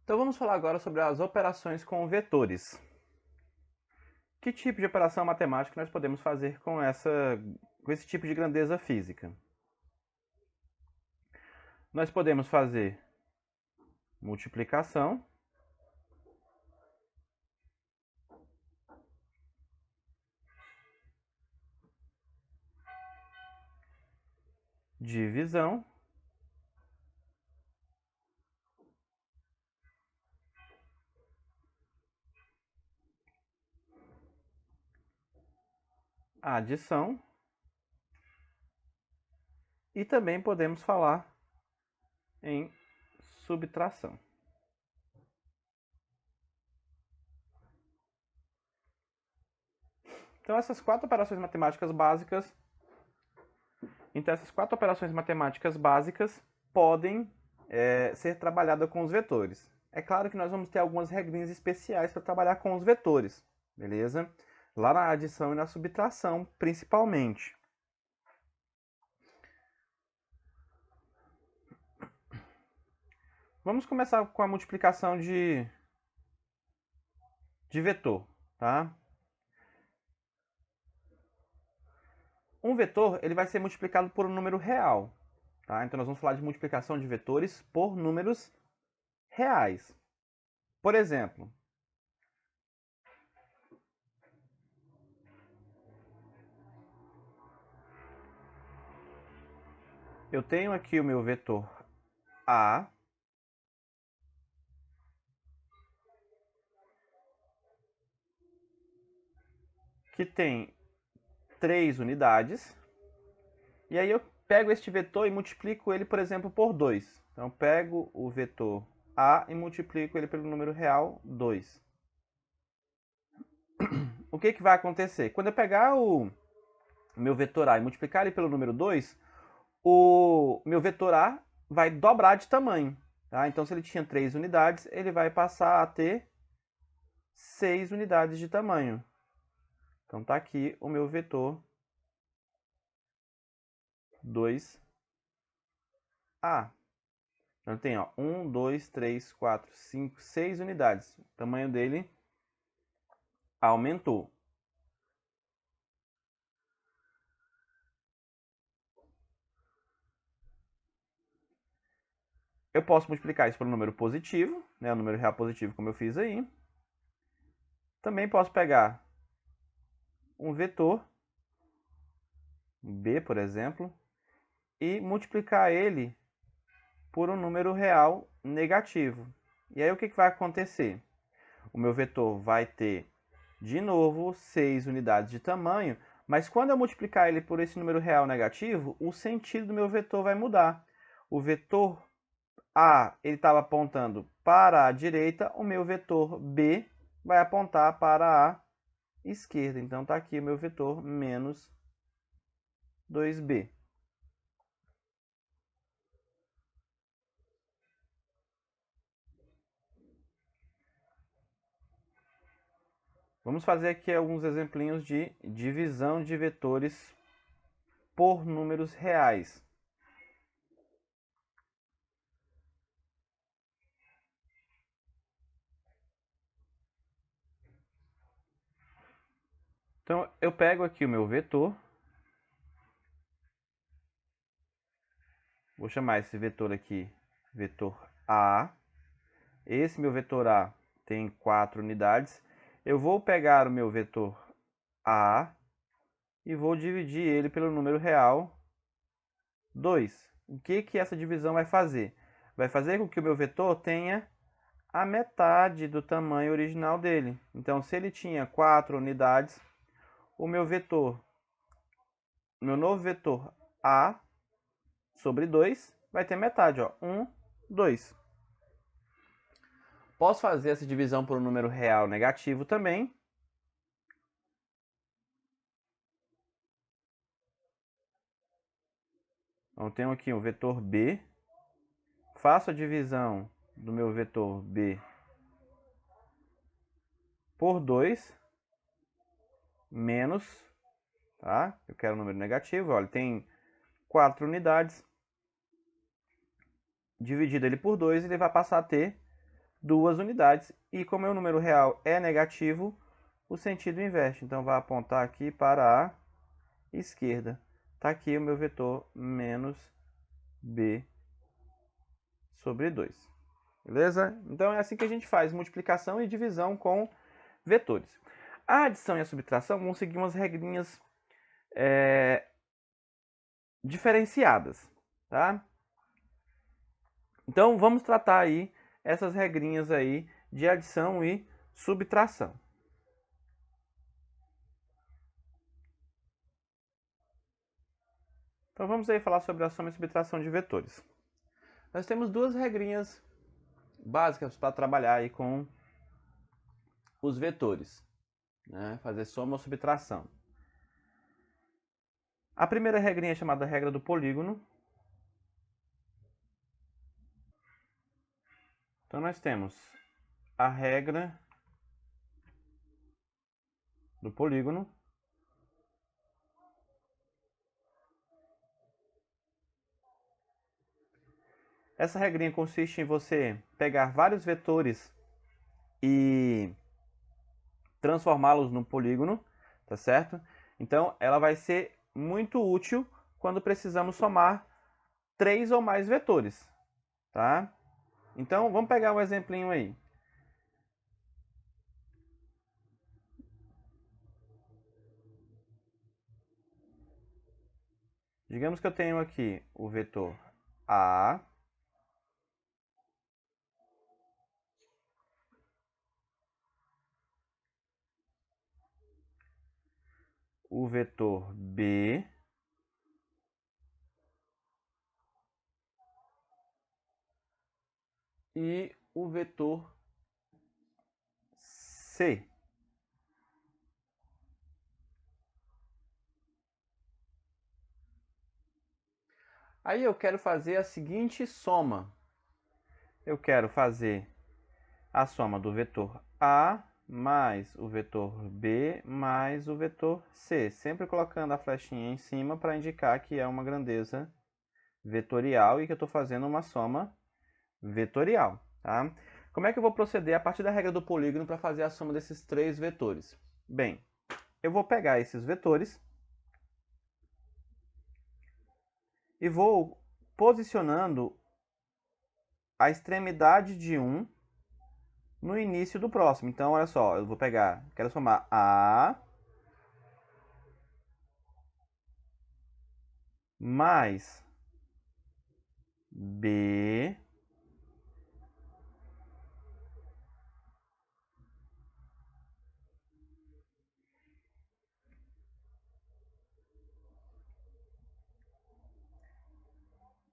Então vamos falar agora sobre as operações com vetores. Que tipo de operação matemática nós podemos fazer com esse tipo de grandeza física? Nós podemos fazer multiplicação, divisão, adição e também podemos falar em subtração. Então essas quatro operações matemáticas básicas podem ser trabalhadas com os vetores. É claro que nós vamos ter algumas regrinhas especiais para trabalhar com os vetores, beleza? Lá na adição e na subtração, principalmente. Vamos começar com a multiplicação de vetor, tá? Um vetor ele vai ser multiplicado por um número real, tá? Então nós vamos falar de multiplicação de vetores por números reais. Por exemplo, eu tenho aqui o meu vetor A, que tem 3 unidades, e aí eu pego este vetor e multiplico ele, por exemplo, por 2. Então eu pego o vetor A e multiplico ele pelo número real 2. O que vai acontecer? Quando eu pegar o meu vetor A e multiplicar ele pelo número 2, o meu vetor A vai dobrar de tamanho. Tá? Então, se ele tinha 3 unidades, ele vai passar a ter 6 unidades de tamanho. Então, está aqui o meu vetor 2A. Então, tem 1, 2, 3, 4, 5, 6 unidades. O tamanho dele aumentou. Eu posso multiplicar isso por um número positivo, né, um número real positivo, como eu fiz aí. Também posso pegar um vetor, B, por exemplo, e multiplicar ele por um número real negativo. E aí o que vai acontecer? O meu vetor vai ter, de novo, 6 unidades de tamanho, mas quando eu multiplicar ele por esse número real negativo, o sentido do meu vetor vai mudar. O vetor A ele estava apontando para a direita, o meu vetor B vai apontar para a esquerda. Então está aqui o meu vetor menos 2B. Vamos fazer aqui alguns exemplinhos de divisão de vetores por números reais. Então, eu pego aqui o meu vetor, vou chamar esse vetor aqui vetor A. Esse meu vetor A tem 4 unidades. Eu vou pegar o meu vetor A e vou dividir ele pelo número real 2. O que essa divisão vai fazer? Vai fazer com que o meu vetor tenha a metade do tamanho original dele. Então, se ele tinha 4 unidades, o meu novo vetor A sobre 2 vai ter metade, ó, 1, 2. Posso fazer essa divisão por um número real negativo também. Então, eu tenho aqui o vetor B. Faço a divisão do meu vetor B por 2, menos, tá? Eu quero um número negativo, olha, tem 4 unidades. Dividido ele por 2, ele vai passar a ter 2 unidades. E como o meu número real é negativo, o sentido inverte. Então, vai apontar aqui para a esquerda. Está aqui o meu vetor menos b sobre 2. Beleza? Então, é assim que a gente faz multiplicação e divisão com vetores. A adição e a subtração vão seguir umas regrinhas diferenciadas, tá? Então, vamos tratar aí essas regrinhas aí de adição e subtração. Então, vamos aí falar sobre a soma e subtração de vetores. Nós temos duas regrinhas básicas para trabalhar aí com os vetores, né? Fazer soma ou subtração. A primeira regrinha é chamada regra do polígono. Então, nós temos a regra do polígono. Essa regrinha consiste em você pegar vários vetores e transformá-los num polígono, tá certo? Então, ela vai ser muito útil quando precisamos somar 3 ou mais vetores, tá? Então, vamos pegar um exemplinho aí. Digamos que eu tenho aqui o vetor A, o vetor B e o vetor C. Aí eu quero fazer a seguinte soma. Eu quero fazer a soma do vetor A mais o vetor B mais o vetor C, sempre colocando a flechinha em cima para indicar que é uma grandeza vetorial e que eu estou fazendo uma soma vetorial. Tá? Como é que eu vou proceder a partir da regra do polígono para fazer a soma desses 3 vetores? Bem, eu vou pegar esses vetores e vou posicionando a extremidade de um no início do próximo. Então, olha só, eu vou pegar, quero somar A mais B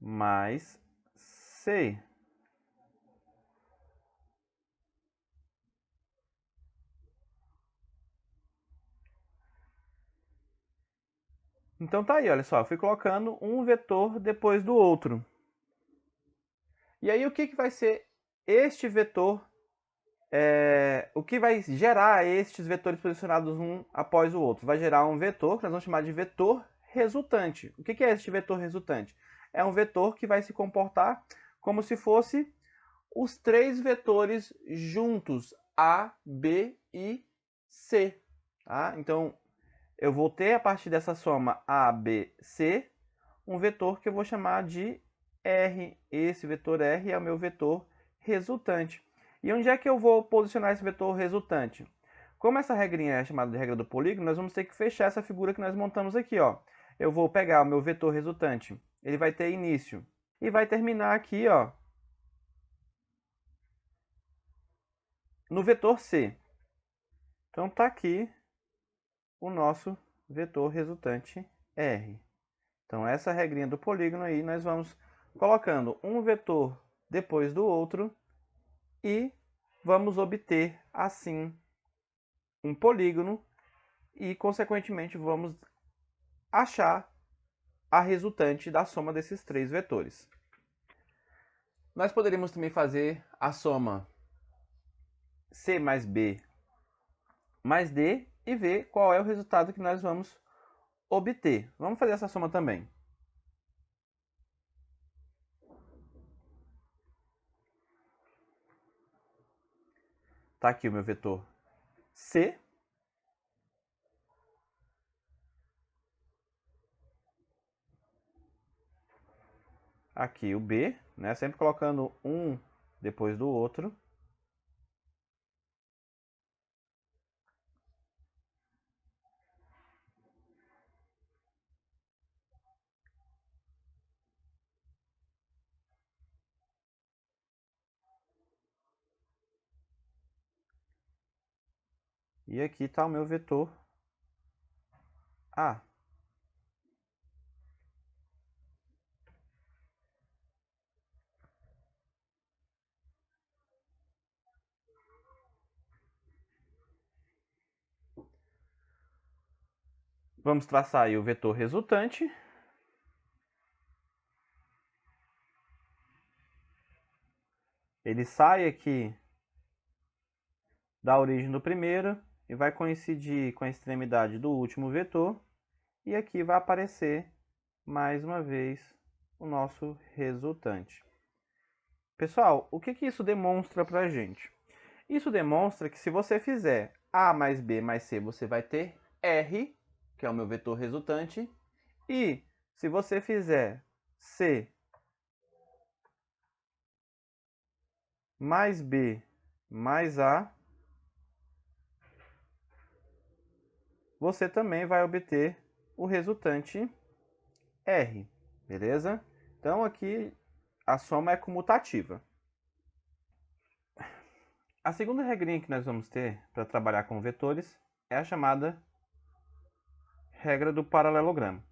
mais C. Então tá aí, olha só, eu fui colocando um vetor depois do outro. E aí o que vai ser este vetor, o que vai gerar estes vetores posicionados um após o outro? Vai gerar um vetor que nós vamos chamar de vetor resultante. O que é este vetor resultante? É um vetor que vai se comportar como se fosse os 3 vetores juntos, A, B e C. Tá? Então, eu vou ter, a partir dessa soma A, B, C, um vetor que eu vou chamar de R. Esse vetor R é o meu vetor resultante. E onde é que eu vou posicionar esse vetor resultante? Como essa regrinha é chamada de regra do polígono, nós vamos ter que fechar essa figura que nós montamos aqui. Ó. Eu vou pegar o meu vetor resultante, ele vai ter início e vai terminar aqui, ó, no vetor C. Então, está aqui o nosso vetor resultante R. Então, essa regrinha do polígono aí, nós vamos colocando um vetor depois do outro e vamos obter, assim, um polígono e, consequentemente, vamos achar a resultante da soma desses 3 vetores. Nós poderíamos também fazer a soma C mais B mais D e ver qual é o resultado que nós vamos obter. Vamos fazer essa soma também. Tá aqui o meu vetor C. Aqui o B, né? Sempre colocando um depois do outro. E aqui está o meu vetor A. Vamos traçar aí o vetor resultante. Ele sai aqui da origem do primeiro e vai coincidir com a extremidade do último vetor. E aqui vai aparecer, mais uma vez, o nosso resultante. Pessoal, o que isso demonstra para a gente? Isso demonstra que se você fizer A mais B mais C, você vai ter R, que é o meu vetor resultante. E se você fizer C mais B mais A, você também vai obter o resultante R, beleza? Então aqui a soma é comutativa. A segunda regrinha que nós vamos ter para trabalhar com vetores é a chamada regra do paralelogramo.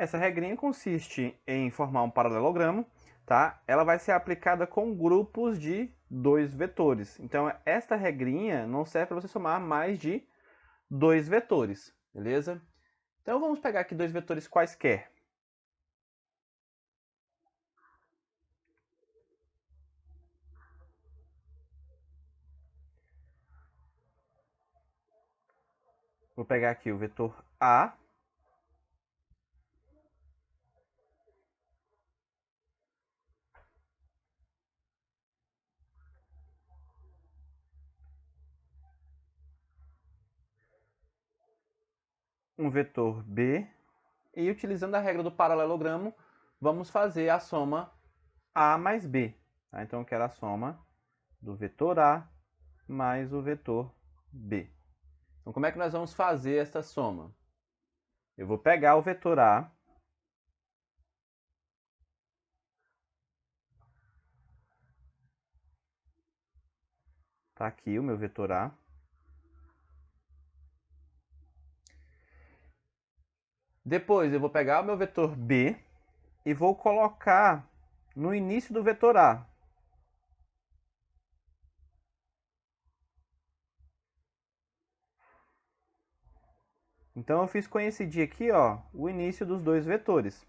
Essa regrinha consiste em formar um paralelogramo, tá? Ela vai ser aplicada com grupos de dois vetores. Então, esta regrinha não serve para você somar mais de dois vetores, beleza? Então, vamos pegar aqui dois vetores quaisquer. Vou pegar aqui o vetor A. Um vetor B. E utilizando a regra do paralelogramo, vamos fazer a soma A mais B. Tá? Então, eu quero a soma do vetor A mais o vetor B. Então, como é que nós vamos fazer essa soma? Eu vou pegar o vetor A, tá aqui o meu vetor A. Depois eu vou pegar o meu vetor B e vou colocar no início do vetor A. Então eu fiz coincidir aqui, ó, o início dos dois vetores.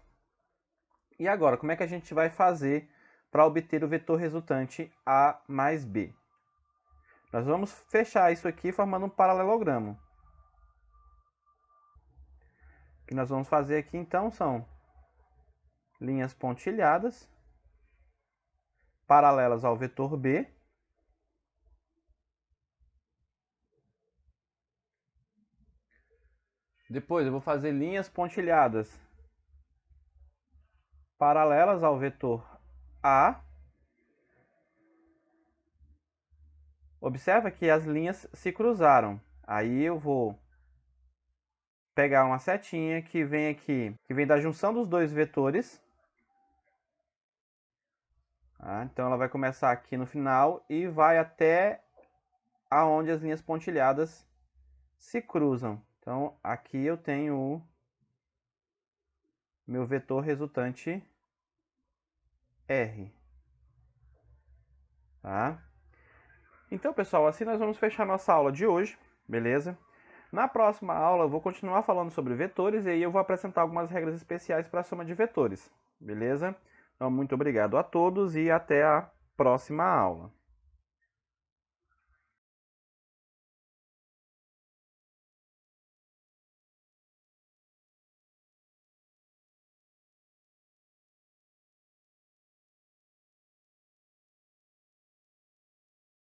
E agora, como é que a gente vai fazer para obter o vetor resultante A mais B? Nós vamos fechar isso aqui formando um paralelogramo. O que nós vamos fazer aqui então são linhas pontilhadas paralelas ao vetor B. Depois eu vou fazer linhas pontilhadas paralelas ao vetor A. Observa que as linhas se cruzaram. Aí eu vou pegar uma setinha que vem aqui, que vem da junção dos dois vetores. Então ela vai começar aqui no final e vai até aonde as linhas pontilhadas se cruzam. Então aqui eu tenho o meu vetor resultante R. Tá? Então, pessoal, assim nós vamos fechar nossa aula de hoje, beleza? Na próxima aula eu vou continuar falando sobre vetores e aí eu vou apresentar algumas regras especiais para a soma de vetores, beleza? Então, muito obrigado a todos e até a próxima aula.